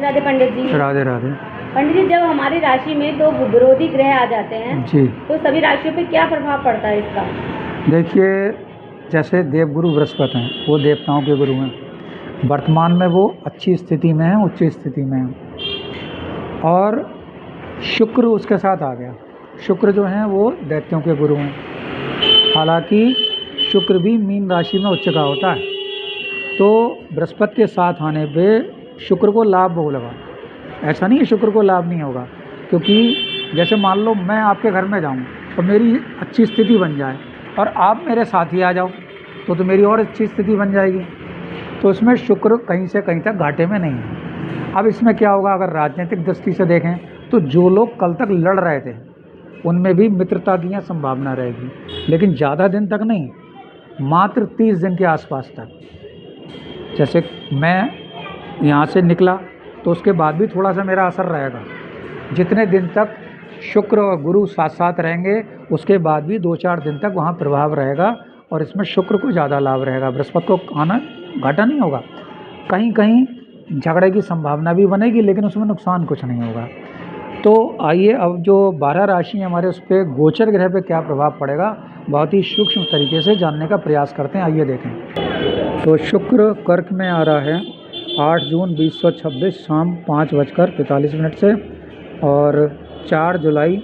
राधे पंडित जी। राधे राधे। पंडित जी, जब हमारी राशि में दो विरोधी ग्रह आ जाते हैं जी, तो सभी राशियों पे क्या प्रभाव पड़ता है इसका? देखिए, जैसे देवगुरु बृहस्पति हैं, वो देवताओं के गुरु हैं। वर्तमान में वो अच्छी स्थिति में हैं, उच्च स्थिति में हैं। और शुक्र उसके साथ आ गया। शुक्र जो हैं वो दैत्यों के गुरु हैं। हालांकि शुक्र भी मीन राशि में उच्च का होता है, तो बृहस्पति के साथ आने पे शुक्र को लाभ होगा। ऐसा नहीं है शुक्र को लाभ नहीं होगा, क्योंकि जैसे मान लो मैं आपके घर में जाऊं तो मेरी अच्छी स्थिति बन जाए और आप मेरे साथ ही आ जाओ तो मेरी और अच्छी स्थिति बन जाएगी। तो इसमें शुक्र कहीं से कहीं तक घाटे में नहीं है। अब इसमें क्या होगा, अगर राजनीतिक दृष्टि से देखें तो जो लोग कल तक लड़ रहे थे उनमें भी मित्रता की संभावना रहेगी, लेकिन ज़्यादा दिन तक नहीं, मात्र 30 दिन के आसपास तक। जैसे मैं यहाँ से निकला तो उसके बाद भी थोड़ा सा मेरा असर रहेगा। जितने दिन तक शुक्र और गुरु साथ साथ रहेंगे उसके बाद भी 2-4 दिन तक वहाँ प्रभाव रहेगा, और इसमें शुक्र को ज़्यादा लाभ रहेगा। बृहस्पति को आना घाटा नहीं होगा। कहीं कहीं झगड़े की संभावना भी बनेगी, लेकिन उसमें नुकसान कुछ नहीं होगा। तो आइए, अब जो 12 राशि हैं हमारे, उस पर गोचर ग्रह पे क्या प्रभाव पड़ेगा बहुत ही सूक्ष्म तरीके से जानने का प्रयास करते हैं। आइए देखें। तो शुक्र कर्क में आ रहा है 8 जून 2026 शाम 5:45 से, और 4 जुलाई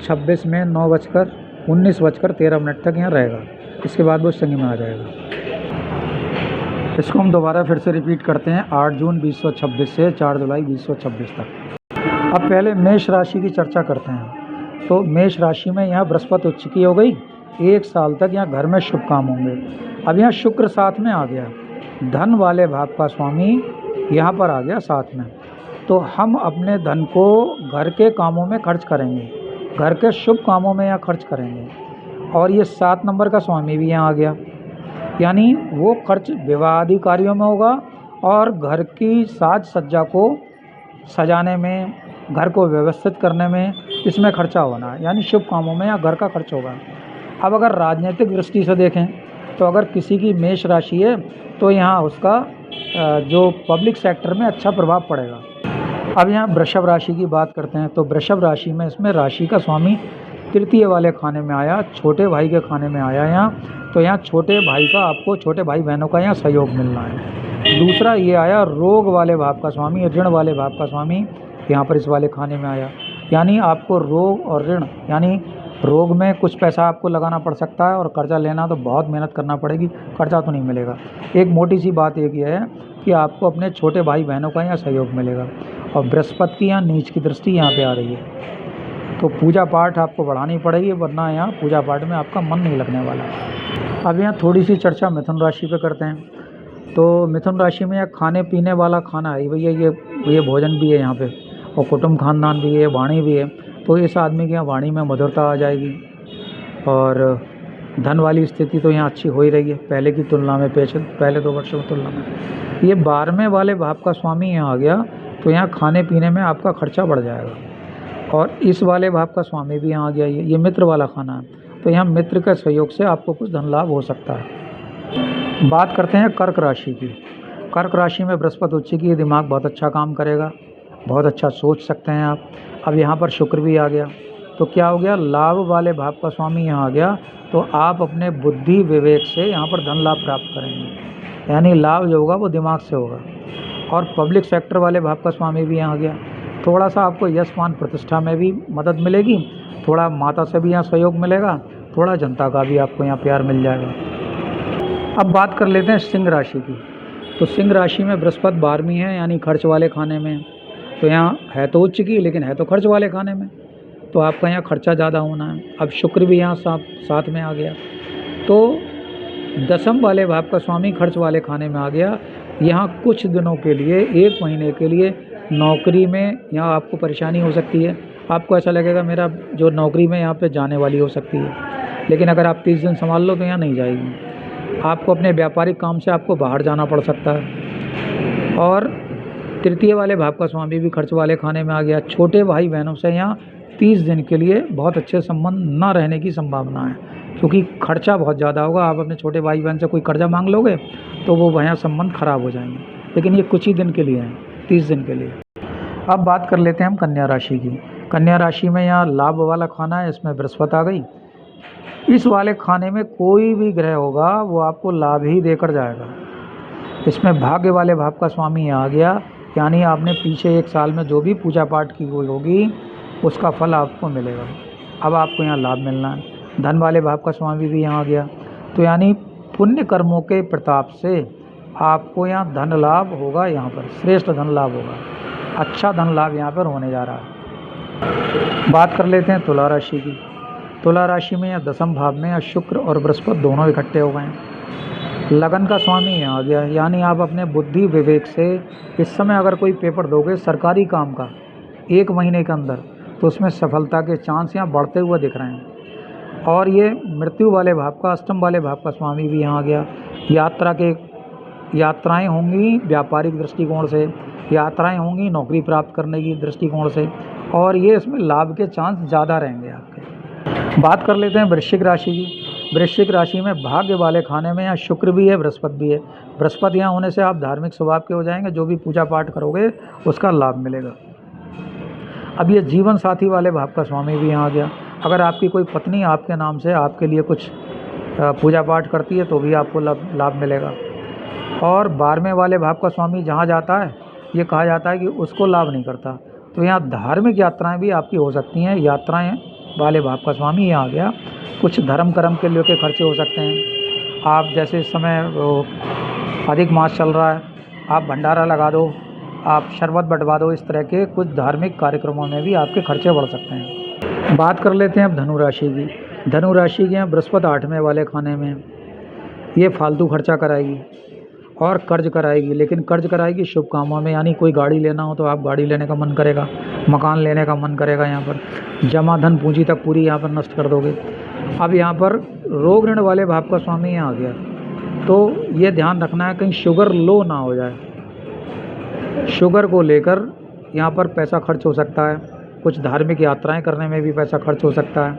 26 में 19:13 तक यहाँ रहेगा। इसके बाद वो शनि में आ जाएगा। इसको हम दोबारा फिर से रिपीट करते हैं। 8 जून 2026 से 4 जुलाई 2026 तक। अब पहले मेष राशि की चर्चा करते हैं। तो मेष राशि में यहाँ बृहस्पति उच्च की हो गई। 1 साल तक यहाँ घर में शुभ काम होंगे। अब यहाँ शुक्र साथ में आ गया, धन वाले भाव का स्वामी यहाँ पर आ गया साथ में। तो हम अपने धन को घर के कामों में खर्च करेंगे, घर के शुभ कामों में यहाँ खर्च करेंगे। और ये 7 नंबर का स्वामी भी यहाँ आ गया, यानी वो खर्च विवाह आदि कार्यों में होगा और घर की साज सज्जा को सजाने में, घर को व्यवस्थित करने में, इसमें खर्चा होना है, यानी शुभ कामों में या घर का खर्च होगा। अब अगर राजनीतिक दृष्टि से देखें तो अगर किसी की मेष राशि है तो यहाँ उसका जो पब्लिक सेक्टर में अच्छा प्रभाव पड़ेगा। अब यहाँ वृषभ राशि की बात करते हैं। तो वृषभ राशि में इसमें राशि का स्वामी तृतीय वाले खाने में आया, छोटे भाई के खाने में आया यहाँ। तो यहाँ छोटे भाई का, आपको छोटे भाई बहनों का यहाँ सहयोग मिलना है। दूसरा ये आया रोग वाले भाव का स्वामी, ऋण वाले भाव का स्वामी यहाँ पर इस वाले खाने में आया, यानी आपको रोग और ऋण, यानी रोग में कुछ पैसा आपको लगाना पड़ सकता है और कर्जा लेना तो बहुत मेहनत करना पड़ेगी, कर्जा तो नहीं मिलेगा। एक मोटी सी बात एक ये है कि आपको अपने छोटे भाई बहनों का यहाँ सहयोग मिलेगा। और बृहस्पति की यहाँ नीच की दृष्टि यहाँ पे आ रही है, तो पूजा पाठ आपको बढ़ानी पड़ेगी, वरना यहाँ पूजा पाठ में आपका मन नहीं लगने वाला। अब यहाँ थोड़ी सी चर्चा मिथुन राशि पे करते हैं। तो मिथुन राशि में यहाँ खाने पीने वाला खाना है भैया, ये भोजन भी है यहाँ पे, और कुटुंब खानदान भी है, वाणी भी है। तो इस आदमी के यहाँ वाणी में मधुरता आ जाएगी, और धन वाली स्थिति तो यहाँ अच्छी हो ही रही है पहले की तुलना में, पहले 2 वर्षों की तुलना में। ये 12वें वाले भाव का स्वामी यहाँ आ गया, तो यहाँ खाने पीने में आपका खर्चा बढ़ जाएगा। और इस वाले भाव का स्वामी भी यहाँ आ गया, ये मित्र वाला खाना है, तो यहाँ मित्र के सहयोग से आपको कुछ धन लाभ हो सकता है। बात करते हैं कर्क राशि की। कर्क राशि में बृहस्पति उच्च की, दिमाग बहुत अच्छा काम करेगा, बहुत अच्छा सोच सकते हैं आप। अब यहाँ पर शुक्र भी आ गया, तो क्या हो गया, लाभ वाले भाव का स्वामी यहाँ आ गया, तो आप अपने बुद्धि विवेक से यहाँ पर धन लाभ प्राप्त करेंगे, यानी लाभ जो होगा वो दिमाग से होगा। और पब्लिक सेक्टर वाले भाव का स्वामी भी यहाँ आ गया, थोड़ा सा आपको यश मान प्रतिष्ठा में भी मदद मिलेगी, थोड़ा माता से भी यहाँ सहयोग मिलेगा, थोड़ा जनता का भी आपको यहाँ प्यार मिल जाएगा। अब बात कर लेते हैं सिंह राशि की। तो सिंह राशि में बृहस्पति 12वीं है, यानी खर्च वाले खाने में। तो यहाँ है तो उच्च की, लेकिन है तो खर्च वाले खाने में, तो आपका यहाँ खर्चा ज़्यादा होना है। अब शुक्र भी यहाँ साथ में आ गया, तो 10वें वाले भाव का स्वामी खर्च वाले खाने में आ गया। यहाँ कुछ दिनों के लिए, 1 महीने के लिए नौकरी में यहाँ आपको परेशानी हो सकती है। आपको ऐसा लगेगा मेरा जो नौकरी में यहाँ पे जाने वाली हो सकती है, लेकिन अगर आप 30 दिन संभाल लो तो यहाँ नहीं जाएगी। आपको अपने व्यापारिक काम से आपको बाहर जाना पड़ सकता है। और तृतीय वाले भाव का स्वामी भी खर्च वाले खाने में आ गया। छोटे भाई बहनों से यहाँ 30 दिन के लिए बहुत अच्छे संबंध ना रहने की संभावना है, क्योंकि खर्चा बहुत ज़्यादा होगा। आप अपने छोटे भाई बहन से कोई कर्जा मांग लोगे तो वो वहाँ संबंध खराब हो जाएंगे, लेकिन ये कुछ ही दिन के लिए है। 30 दिन के लिए। अब बात कर लेते हैं हम कन्या राशि की। कन्या राशि में यहाँ लाभ वाला खाना है, इसमें बृहस्पति आ गई। इस वाले खाने में कोई भी ग्रह होगा वो आपको लाभ ही देकर जाएगा। इसमें भाग्य वाले भाव का स्वामी यहाँ आ गया, यानी आपने पीछे 1 साल में जो भी पूजा पाठ की हुई होगी उसका फल आपको मिलेगा। अब आपको यहाँ लाभ मिलना है। धन वाले भाव का स्वामी भी यहाँ आ गया, तो यानी पुण्य कर्मों के प्रताप से आपको यहाँ धन लाभ होगा। यहाँ पर श्रेष्ठ धन लाभ होगा, अच्छा धन लाभ यहाँ पर होने जा रहा है। बात कर लेते हैं तुला राशि की। तुला राशि में या 10वें भाव में या शुक्र और बृहस्पति दोनों इकट्ठे हो गए हैं। लगन का स्वामी यहाँ आ गया, यानी आप अपने बुद्धि विवेक से इस समय अगर कोई पेपर दोगे सरकारी काम का 1 महीने के अंदर, तो उसमें सफलता के चांस यहाँ बढ़ते हुए दिख रहे हैं। और ये मृत्यु वाले भाव का, अष्टम वाले भाव का स्वामी भी यहाँ आ गया। यात्राएं होंगी व्यापारिक दृष्टिकोण से, यात्राएं होंगी नौकरी प्राप्त करने की दृष्टिकोण से, और ये इसमें लाभ के चांस ज़्यादा रहेंगे आपके। बात कर लेते हैं वृश्चिक राशि की। वृश्चिक राशि में भाग्य वाले खाने में यहाँ शुक्र भी है, बृहस्पति भी है। बृहस्पति यहाँ होने से आप धार्मिक स्वभाव के हो जाएंगे, जो भी पूजा पाठ करोगे उसका लाभ मिलेगा। अब ये जीवन साथी वाले भाव का स्वामी भी यहाँ आ गया। अगर आपकी कोई पत्नी आपके नाम से आपके लिए कुछ पूजा पाठ करती है तो भी आपको लाभ मिलेगा। और 12वें वाले भाव का स्वामी जहाँ जाता है ये कहा जाता है कि उसको लाभ नहीं करता, तो यहाँ धार्मिक यात्राएं भी आपकी हो सकती हैं। यात्राएं वाले भाव का स्वामी यहाँ आ गया। कुछ धर्म कर्म के लिए खर्चे हो सकते हैं। आप जैसे इस समय अधिक मास चल रहा है, आप भंडारा लगा दो, आप शरबत बंटवा दो, इस तरह के कुछ धार्मिक कार्यक्रमों में भी आपके खर्चे बढ़ सकते हैं। बात कर लेते हैं अब धनु राशि की। धनु राशि के यहाँ बृहस्पति 8वें वाले खाने में, ये फालतू खर्चा कराएगी और कर्ज कराएगी, लेकिन कर्ज कराएगी शुभ कामों में, यानी कोई गाड़ी लेना हो तो आप गाड़ी लेने का मन करेगा, मकान लेने का मन करेगा। यहाँ पर जमा धन पूंजी तक पूरी यहाँ पर नष्ट कर दोगे। अब यहाँ पर रोग ऋण वाले भाव का स्वामी यहाँ आ गया, तो ये ध्यान रखना है कहीं शुगर लो ना हो जाए। शुगर को लेकर यहाँ पर पैसा खर्च हो सकता है, कुछ धार्मिक यात्राएं करने में भी पैसा खर्च हो सकता है।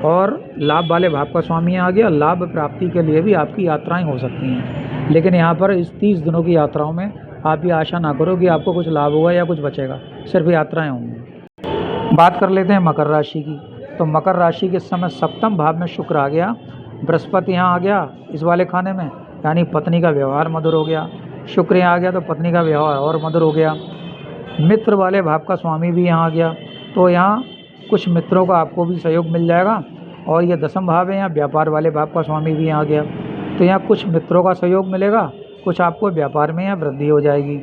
और लाभ वाले भाव का स्वामी आ गया, लाभ प्राप्ति के लिए भी आपकी यात्राएं हो सकती हैं, लेकिन यहाँ पर इस 30 दिनों की यात्राओं में आप ये आशा ना करो कि आपको कुछ लाभ होगा या कुछ बचेगा, सिर्फ यात्राएं होंगी। बात कर लेते हैं मकर राशि की। तो मकर राशि के समय 7वें भाव में शुक्र आ गया, बृहस्पति यहाँ आ गया इस वाले खाने में, यानी पत्नी का व्यवहार मधुर हो गया। शुक्र यहाँ आ गया तो पत्नी का व्यवहार और मधुर हो गया। मित्र वाले भाव का स्वामी भी यहाँ आ गया, तो यहाँ कुछ मित्रों का आपको भी सहयोग मिल जाएगा। और ये 10वां भाव है, यहाँ व्यापार वाले भाव का स्वामी भी यहाँ आ गया, तो यहाँ कुछ मित्रों का सहयोग मिलेगा, कुछ आपको व्यापार में यहाँ वृद्धि हो जाएगी।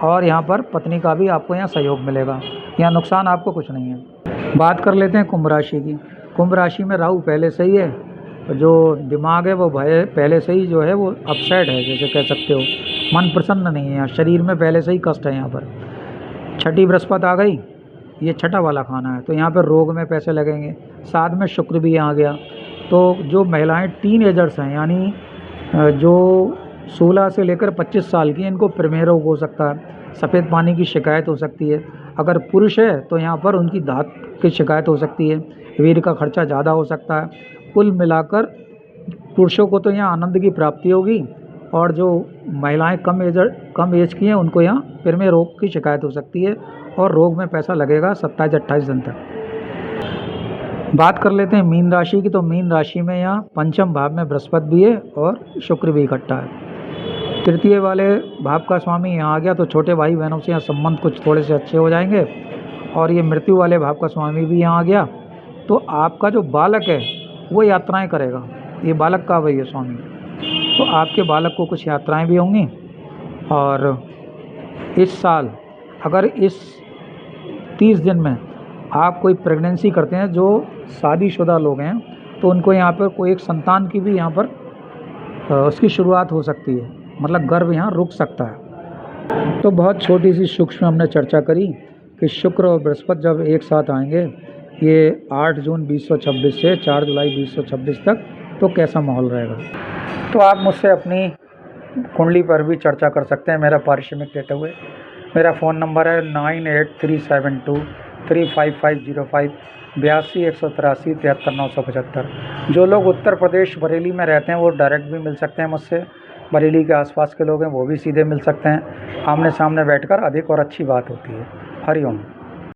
और यहाँ पर पत्नी का भी आपको यहाँ सहयोग मिलेगा, यहाँ नुकसान आपको कुछ नहीं है। बात कर लेते हैं कुंभ राशि की। कुंभ राशि में राहु पहले से ही है, जो दिमाग है वो भय पहले से ही जो है वो अपसेट है, जैसे कह सकते हो, मन प्रसन्न नहीं है, यहाँ शरीर में पहले से ही कष्ट है। यहाँ पर छठी बृहस्पति आ गई, ये छठा वाला खाना है, तो यहाँ पर रोग में पैसे लगेंगे। साथ में शुक्र भी यहाँ आ गया, तो जो महिलाएं टीनएजर्स हैं, यानी जो 16 से लेकर 25 साल की, इनको प्रमेह रोग हो सकता है, सफ़ेद पानी की शिकायत हो सकती है। अगर पुरुष है तो यहाँ पर उनकी दांत की शिकायत हो सकती है, वीर्य का खर्चा ज़्यादा हो सकता है। कुल मिलाकर पुरुषों को तो यहाँ आनंद की प्राप्ति होगी, और जो महिलाएं कम एज की हैं उनको यहाँ प्रमेह रोग की शिकायत हो सकती है, और रोग में पैसा लगेगा 27-28 दिन तक। बात कर लेते हैं मीन राशि की। तो मीन राशि में यहाँ 5वें भाव में बृहस्पति भी है और शुक्र भी इकट्ठा है। तृतीय वाले भाव का स्वामी यहाँ आ गया, तो छोटे भाई बहनों से यहाँ संबंध कुछ थोड़े से अच्छे हो जाएंगे। और ये मृत्यु वाले भाव का स्वामी भी यहाँ आ गया, तो आपका जो बालक है वो यात्राएं करेगा। ये बालक का वही है स्वामी, तो आपके बालक को कुछ यात्राएं भी होंगी। और इस साल अगर इस 30 दिन में आप कोई प्रेगनेंसी करते हैं, जो शादीशुदा लोग हैं, तो उनको यहाँ पर कोई एक संतान की भी यहाँ पर उसकी शुरुआत हो सकती है, मतलब गर्भ यहाँ रुक सकता है। तो बहुत छोटी सी सूक्ष्म हमने चर्चा करी कि शुक्र और बृहस्पति जब एक साथ आएंगे, ये 8 जून 2026 से 4 जुलाई 2026 तक, तो कैसा माहौल रहेगा। तो आप मुझसे अपनी कुंडली पर भी चर्चा कर सकते हैं मेरा पारिश्रमिक देते हुए। मेरा फ़ोन नंबर है 9837235505, 82-183-73-975। जो लोग उत्तर प्रदेश बरेली में रहते हैं वो डायरेक्ट भी मिल सकते हैं मुझसे। बरेली के आसपास के लोग हैं वो भी सीधे मिल सकते हैं। आमने सामने बैठकर अधिक और अच्छी बात होती है। हरिओम।